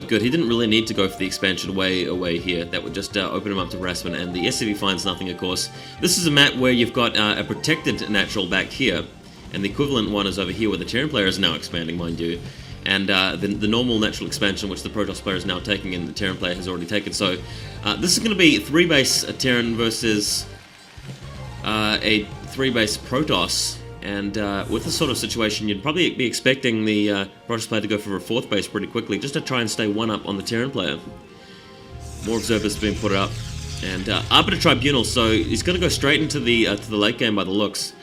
Good, he didn't really need to go for the expansion way away here. That would just open him up to harassment, and the SCV finds nothing, of course. This is a map where you've got a protected natural back here, and the equivalent one is over here where the Terran player is now expanding, mind you. And the normal natural expansion, which the Protoss player is now taking and the Terran player has already taken. So this is going to be 3-base Terran versus a 3-base Protoss. And with this sort of situation, you'd probably be expecting the Protoss player to go for a 4th base pretty quickly, just to try and stay 1-up on the Terran player. More observers being put up, and Arbiter Tribunal, so he's going to go straight into the late game by the looks.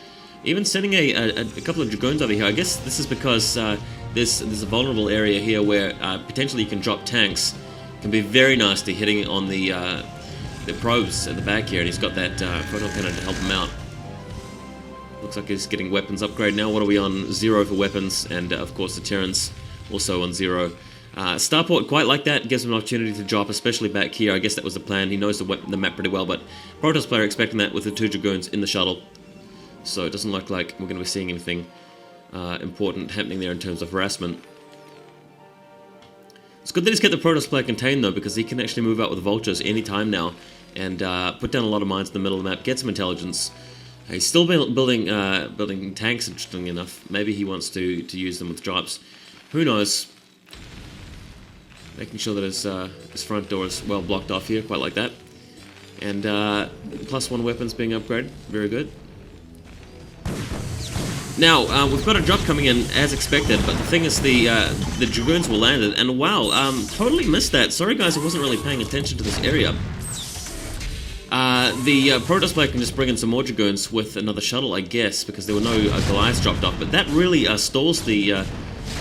Even sending a couple of Dragoons over here. I guess this is because there's a vulnerable area here where potentially you can drop tanks. It can be very nasty hitting on the probes at the back here, and he's got that photon cannon to help him out. Looks like he's getting weapons upgrade now. What are we on? 0 for weapons, and of course the Terrans also on 0. Starport, quite like that, gives him an opportunity to drop, especially back here. I guess that was the plan. He knows the map pretty well, but Protoss player expecting that with the 2 Dragoons in the shuttle. So it doesn't look like we're going to be seeing anything important happening there in terms of harassment. It's good that he's kept the Protoss player contained though, because he can actually move out with vultures any time now and put down a lot of mines in the middle of the map, get some intelligence. He's still building tanks, interestingly enough. Maybe he wants to use them with drops. Who knows? Making sure that his front door is well blocked off here, quite like that. And +1 weapons being upgraded, very good. Now, we've got a drop coming in as expected, but the thing is the Dragoons were landed, and wow, totally missed that. Sorry guys, I wasn't really paying attention to this area. The Protoss player can just bring in some more Dragoons with another shuttle, I guess, because there were no Goliaths dropped off, but that really stalls the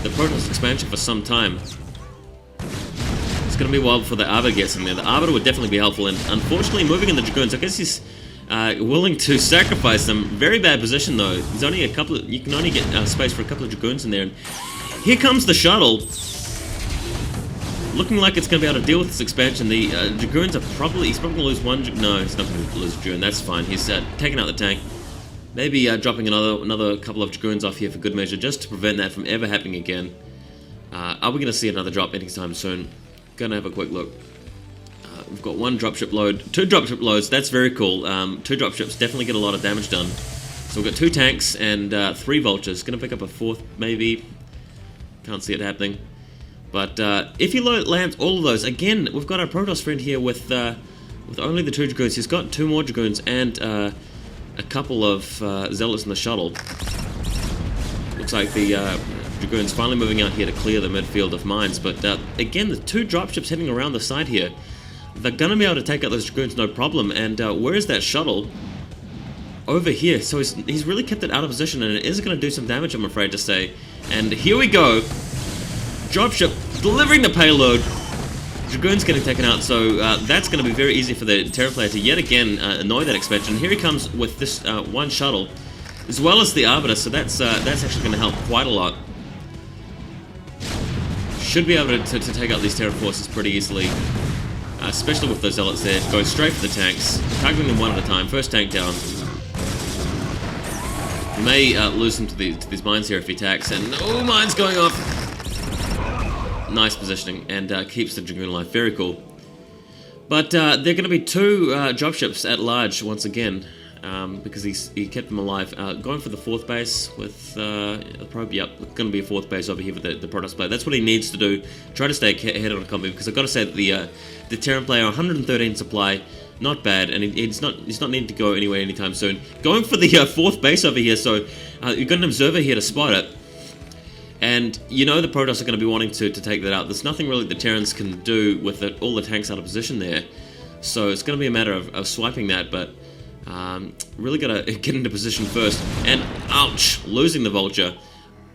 Protoss expansion for some time. It's going to be a while before the Arbiter gets in there. The Arbiter would definitely be helpful, and unfortunately moving in the Dragoons, I guess he's willing to sacrifice them. Very bad position though. There's only a couple of, you can only get space for a couple of Dragoons in there, and here comes the shuttle. Looking like it's going to be able to deal with this expansion. The Dragoons are probably, he's probably going to lose one, no, he's not going to lose a Dragoon, that's fine. He's taking out the tank. Maybe dropping another couple of Dragoons off here for good measure, just to prevent that from ever happening again. Are we going to see another drop anytime soon? Gonna have a quick look. We've got 1 dropship load, 2 dropship loads, that's very cool. 2 dropships definitely get a lot of damage done. So we've got 2 tanks and 3 vultures. Gonna pick up a 4th, maybe. Can't see it happening. But if he lands all of those, again, we've got our Protoss friend here with only the 2 Dragoons. He's got 2 more Dragoons and a couple of Zealots in the shuttle. Looks like the Dragoons finally moving out here to clear the midfield of mines. But again, the 2 dropships heading around the side here, they're going to be able to take out those Dragoons no problem. And where is that shuttle? Over here. So he's really kept it out of position, and it is going to do some damage, I'm afraid to say. And here we go. Dropship delivering the payload. Dragoon's getting taken out, so that's going to be very easy for the Terran player to yet again annoy that expansion. Here he comes with this 1 shuttle, as well as the Arbiter, so that's actually going to help quite a lot. Should be able to take out these Terran forces pretty easily, especially with those Zealots there. Go straight for the tanks, targeting them 1 at a time. First tank down. You may lose him to these mines here if he attacks, and oh, mines going off. Nice positioning, and keeps the Dragoon alive. Very cool. But there are going to be 2 dropships at large once again, because he kept them alive. Going for the 4th base with a probe. Yep, going to be a 4th base over here with the Protoss player. That's what he needs to do. Try to stay ahead on combat, because I've got to say that the Terran player, 113 supply, not bad, and he's not needing to go anywhere anytime soon. Going for the 4th base over here, so you've got an observer here to spot it. And you know the Protoss are going to be wanting to take that out. There's nothing really the Terrans can do with all the tanks out of position there. So it's going to be a matter of swiping that, but really got to get into position first. And ouch! Losing the Vulture.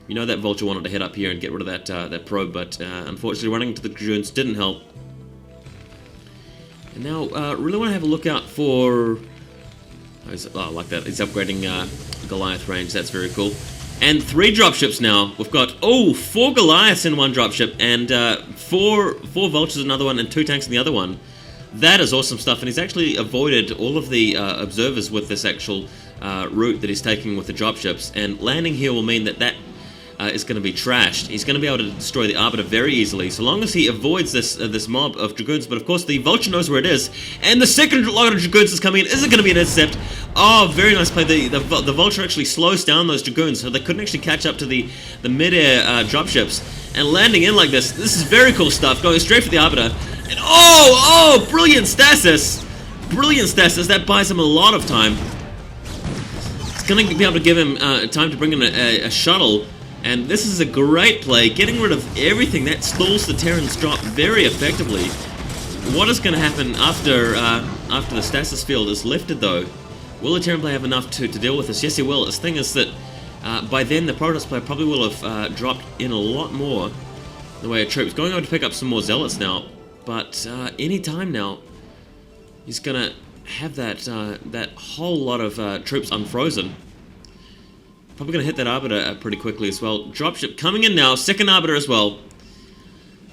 You know that Vulture wanted to head up here and get rid of that probe, but unfortunately running into the Dragoons didn't help. And now really want to have a look out for... Oh, I like that. He's upgrading Goliath range. That's very cool. And 3 dropships now. We've got, 4 Goliaths in 1 dropship, and 4 Vultures in another one, and 2 tanks in the other one. That is awesome stuff, and he's actually avoided all of the observers with this actual route that he's taking with the dropships, and landing here will mean that is going to be trashed. He's going to be able to destroy the Arbiter very easily, so long as he avoids this mob of Dragoons. But of course, the Vulture knows where it is, and the second lot of Dragoons is coming in. Is it going to be an intercept? Oh, very nice play. The Vulture actually slows down those Dragoons, so they couldn't actually catch up to the mid-air dropships. And landing in like this is very cool stuff, going straight for the Arbiter. And oh, brilliant stasis! Brilliant stasis, that buys him a lot of time. It's going to be able to give him time to bring in a shuttle. And this is a great play, getting rid of everything. That stalls the Terran's drop very effectively. What is going to happen after the stasis field is lifted, though? Will the Terran player have enough to deal with this? Yes, he will. The thing is that by then, the Protoss player probably will have dropped in a lot more in the way of troops. Going over to pick up some more Zealots now, but any time now, he's going to have that whole lot of troops unfrozen. Probably going to hit that Arbiter pretty quickly as well. Dropship coming in now, second Arbiter as well.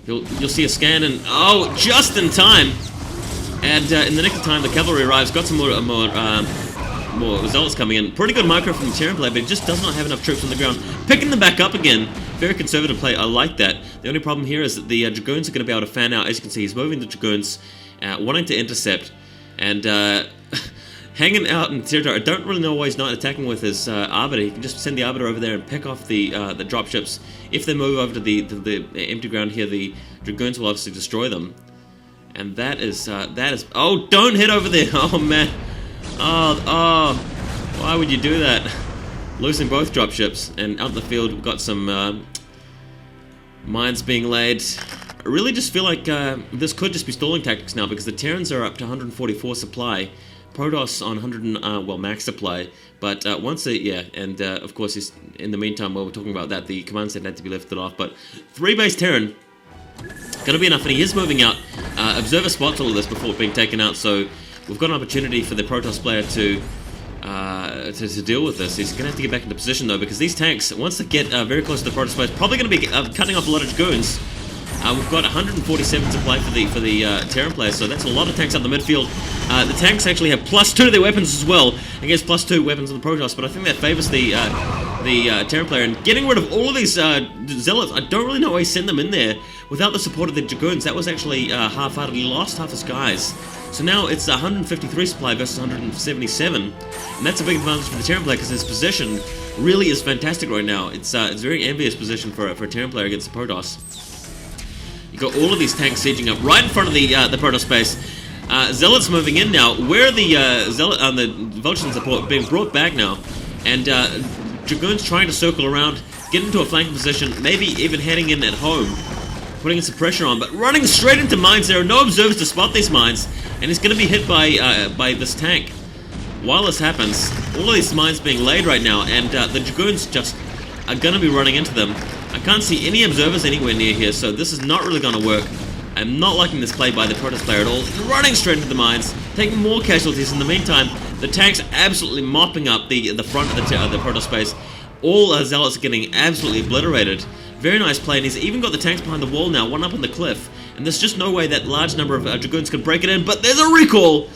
You'll see a scan, and oh, just in time. And in the nick of time, the cavalry arrives, got some more Zealots coming in. Pretty good micro from the Terran player, but he just does not have enough troops on the ground. Picking them back up again. Very conservative play, I like that. The only problem here is that the Dragoons are going to be able to fan out. As you can see, he's moving the Dragoons, wanting to intercept, and hanging out in the territory. I don't really know why he's not attacking with his Arbiter. He can just send the Arbiter over there and pick off the dropships. If they move over to the empty ground here, the Dragoons will obviously destroy them. And that is oh, don't hit over there. Oh man. Oh, why would you do that? Losing both dropships, and out in the field we've got some mines being laid. I really just feel like this could just be stalling tactics now, because the Terrans are up to 144 supply. Protoss on 100, well, max supply, but once they, and of course, in the meantime, while we're talking about that, the command center had to be lifted off, but 3 base Terran, gonna be enough, and he is moving out. Observer spots all of this before being taken out, so we've got an opportunity for the Protoss player to deal with this. He's gonna have to get back into position, though, because these tanks, once they get very close to the Protoss player, probably gonna be cutting off a lot of Dragoons. We've got 147 supply for the Terran players, so that's a lot of tanks out in the midfield. The tanks actually have +2 to their weapons as well, against +2 weapons on the Protoss, but I think that favors the Terran player. And getting rid of all of these Zealots, I don't really know why he sent them in there without the support of the Dragoons. That was actually half-hearted. He lost half his guys. So now it's 153 supply versus 177, and that's a big advantage for the Terran player, because his position really is fantastic right now. It's a very envious position for a Terran player against the Protoss. You got all of these tanks sieging up right in front of the Protoss base. Zealots moving in now. Where are the the Vulture support being brought back now? And Dragoons trying to circle around, get into a flanking position, maybe even heading in at home, putting some pressure on, but running straight into mines. There are no observers to spot these mines, and he's going to be hit by this tank. While this happens, all of these mines being laid right now, and the Dragoons just are going to be running into them. I can't see any observers anywhere near here, so this is not really going to work. I'm not liking this play by the Protoss player at all. Running straight into the mines, taking more casualties. In the meantime, the tanks absolutely mopping up the front of the Protoss base. All Zealots are getting absolutely obliterated. Very nice play, and he's even got the tanks behind the wall now, one up on the cliff. And there's just no way that large number of Dragoons can break it in, but there's a recall!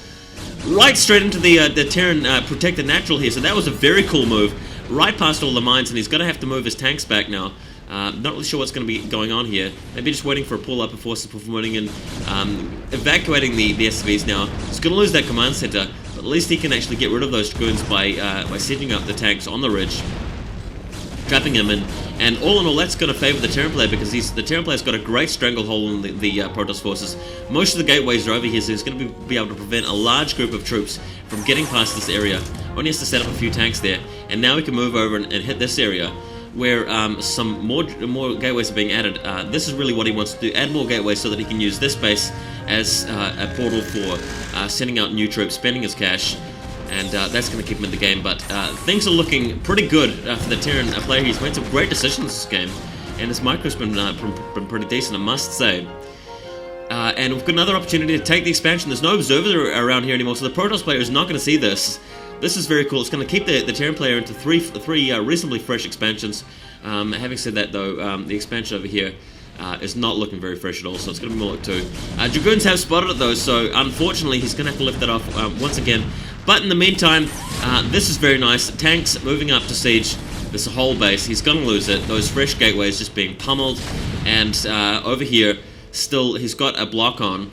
Right straight into the Terran protected natural here, so that was a very cool move. Right past all the mines, and he's going to have to move his tanks back now. Not really sure what's going to be going on here. Maybe just waiting for a pull-up of forces before moving in, evacuating the SCVs now. He's going to lose that command center, but at least he can actually get rid of those Dragoons by sieging up the tanks on the ridge, trapping him in. And all in all, that's going to favor the Terran player, because the Terran player's got a great stranglehold on the Protoss forces. Most of the gateways are over here, so he's going to be able to prevent a large group of troops from getting past this area. Only has to set up a few tanks there, and now he can move over and hit this area, where some more gateways are being added. This is really what he wants to do, add more gateways so that he can use this base as a portal for sending out new troops, spending his cash, and that's going to keep him in the game. But things are looking pretty good for the Terran player. He's made some great decisions this game, and his micro's been pretty decent, I must say. And we've got another opportunity to take the expansion. There's no observers around here anymore, so the Protoss player is not going to see this. This is very cool. It's going to keep the Terran player into three reasonably fresh expansions. Having said that, though, the expansion over here is not looking very fresh at all, so it's going to be more like 2. Dragoons have spotted it, though, so unfortunately he's going to have to lift that off once again. But in the meantime, this is very nice. Tanks moving up to siege this whole base. He's gonna lose it. Those fresh gateways just being pummeled, and over here, still he's got a block on.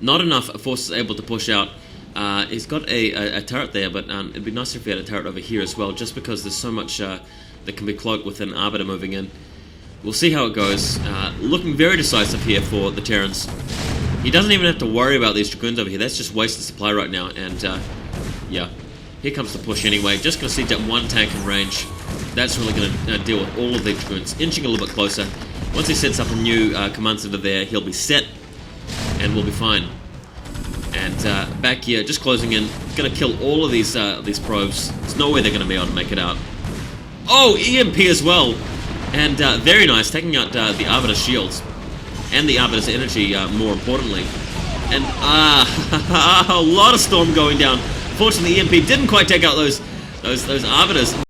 Not enough forces able to push out. He's got a turret there, but it'd be nicer if he had a turret over here as well, just because there's so much that can be cloaked with an Arbiter moving in. We'll see how it goes. Looking very decisive here for the Terrans. He doesn't even have to worry about these Dragoons over here. That's just wasted supply right now, and yeah. Here comes the push anyway. Just going to see that one tank in range. That's really going to deal with all of the Dragoons, inching a little bit closer. Once he sets up a new command center there, he'll be set, and we'll be fine. And back here, just closing in, going to kill all of these probes. There's no way they're going to be able to make it out. Oh, EMP as well, and very nice, taking out the Arbiter shields and the Arbiter's energy, more importantly. And a lot of storm going down. Fortunately, EMP didn't quite take out those Arbiters.